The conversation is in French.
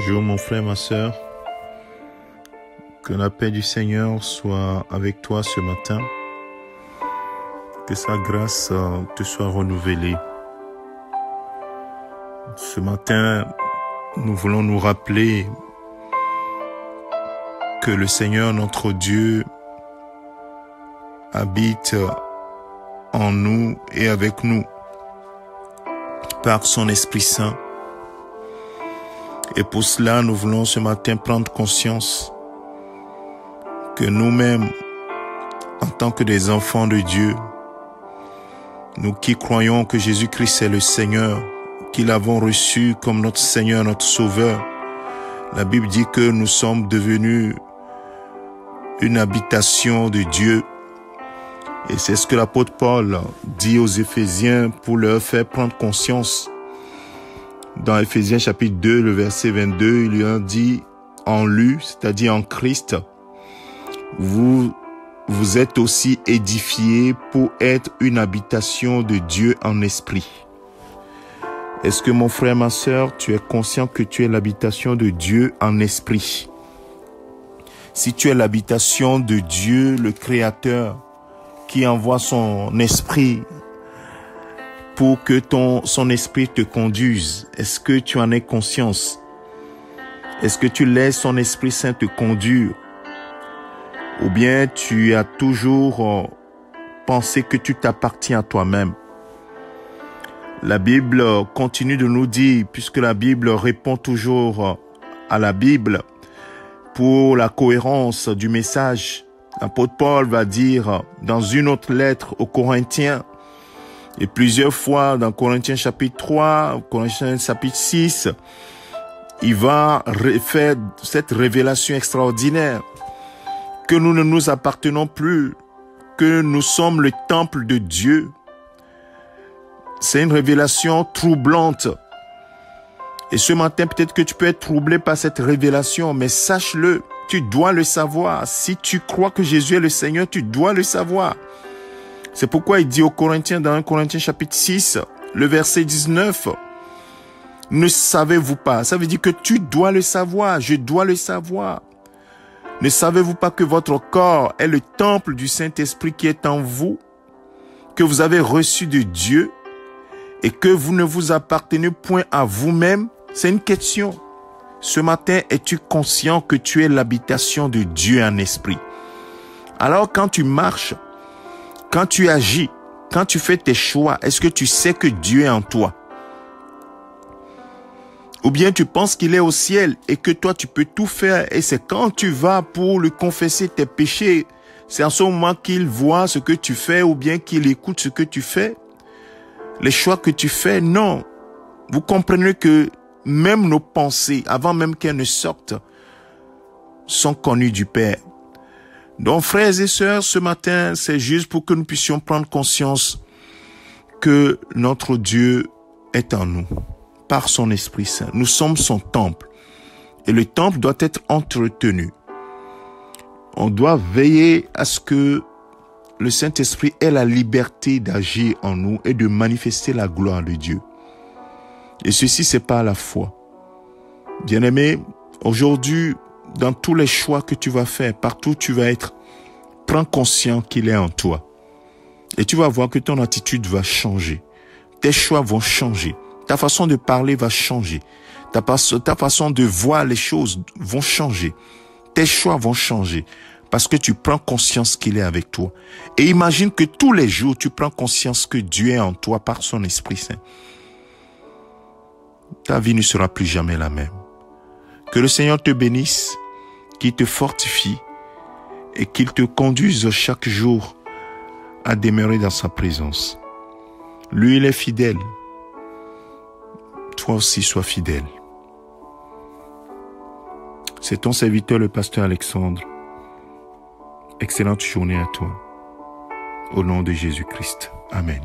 Bonjour mon frère, ma sœur. Que la paix du Seigneur soit avec toi ce matin. Que sa grâce te soit renouvelée. Ce matin, nous voulons nous rappeler que le Seigneur, notre Dieu, habite en nous et avec nous par son Esprit Saint. Et pour cela, nous voulons ce matin prendre conscience que nous-mêmes, en tant que des enfants de Dieu, nous qui croyons que Jésus-Christ est le Seigneur, qui l'avons reçu comme notre Seigneur, notre Sauveur, la Bible dit que nous sommes devenus une habitation de Dieu. Et c'est ce que l'apôtre Paul dit aux Éphésiens pour leur faire prendre conscience. Dans Éphésiens chapitre 2, le verset 22, il lui a dit, en lui, c'est-à-dire en Christ, vous êtes aussi édifiés pour être une habitation de Dieu en esprit. Est-ce que mon frère, ma sœur, tu es conscient que tu es l'habitation de Dieu en esprit? Si tu es l'habitation de Dieu, le Créateur, qui envoie son esprit pour que son esprit te conduise, est-ce que tu en es conscience? Est-ce que tu laisses son Esprit Saint te conduire? Ou bien tu as toujours pensé que tu t'appartiens à toi-même? La Bible continue de nous dire, puisque la Bible répond toujours à la Bible, pour la cohérence du message, l'apôtre Paul va dire dans une autre lettre aux Corinthiens, et plusieurs fois dans Corinthiens chapitre 3, Corinthiens chapitre 6, il va faire cette révélation extraordinaire que nous ne nous appartenons plus, que nous sommes le temple de Dieu. C'est une révélation troublante. Et ce matin, peut-être que tu peux être troublé par cette révélation, mais sache-le, tu dois le savoir. Si tu crois que Jésus est le Seigneur, tu dois le savoir. C'est pourquoi il dit aux Corinthiens, dans 1 Corinthiens chapitre 6, le verset 19, « Ne savez-vous pas ?» Ça veut dire que tu dois le savoir, je dois le savoir. « Ne savez-vous pas que votre corps est le temple du Saint-Esprit qui est en vous, que vous avez reçu de Dieu et que vous ne vous appartenez point à vous-même ?» C'est une question. Ce matin, es-tu conscient que tu es l'habitation de Dieu en esprit? Alors quand tu marches, quand tu agis, quand tu fais tes choix, est-ce que tu sais que Dieu est en toi? Ou bien tu penses qu'il est au ciel et que toi tu peux tout faire et c'est quand tu vas pour lui confesser tes péchés, c'est en ce moment qu'il voit ce que tu fais ou bien qu'il écoute ce que tu fais? Les choix que tu fais, non. Vous comprenez que même nos pensées, avant même qu'elles ne sortent, sont connues du Père. Donc, frères et sœurs, ce matin, c'est juste pour que nous puissions prendre conscience que notre Dieu est en nous, par son Esprit Saint. Nous sommes son temple. Et le temple doit être entretenu. On doit veiller à ce que le Saint-Esprit ait la liberté d'agir en nous et de manifester la gloire de Dieu. Et ceci, c'est par la foi. Bien-aimé, aujourd'hui, dans tous les choix que tu vas faire, partout où tu vas être, prends conscience qu'il est en toi. Et tu vas voir que ton attitude va changer. Tes choix vont changer. Ta façon de parler va changer. Ta façon de voir les choses vont changer. Tes choix vont changer. Parce que tu prends conscience qu'il est avec toi. Et imagine que tous les jours, tu prends conscience que Dieu est en toi par son Esprit Saint. Ta vie ne sera plus jamais la même. Que le Seigneur te bénisse, qu'il te fortifie et qu'il te conduise chaque jour à demeurer dans sa présence. Lui, il est fidèle. Toi aussi, sois fidèle. C'est ton serviteur, le pasteur Alexandre. Excellente journée à toi. Au nom de Jésus-Christ. Amen.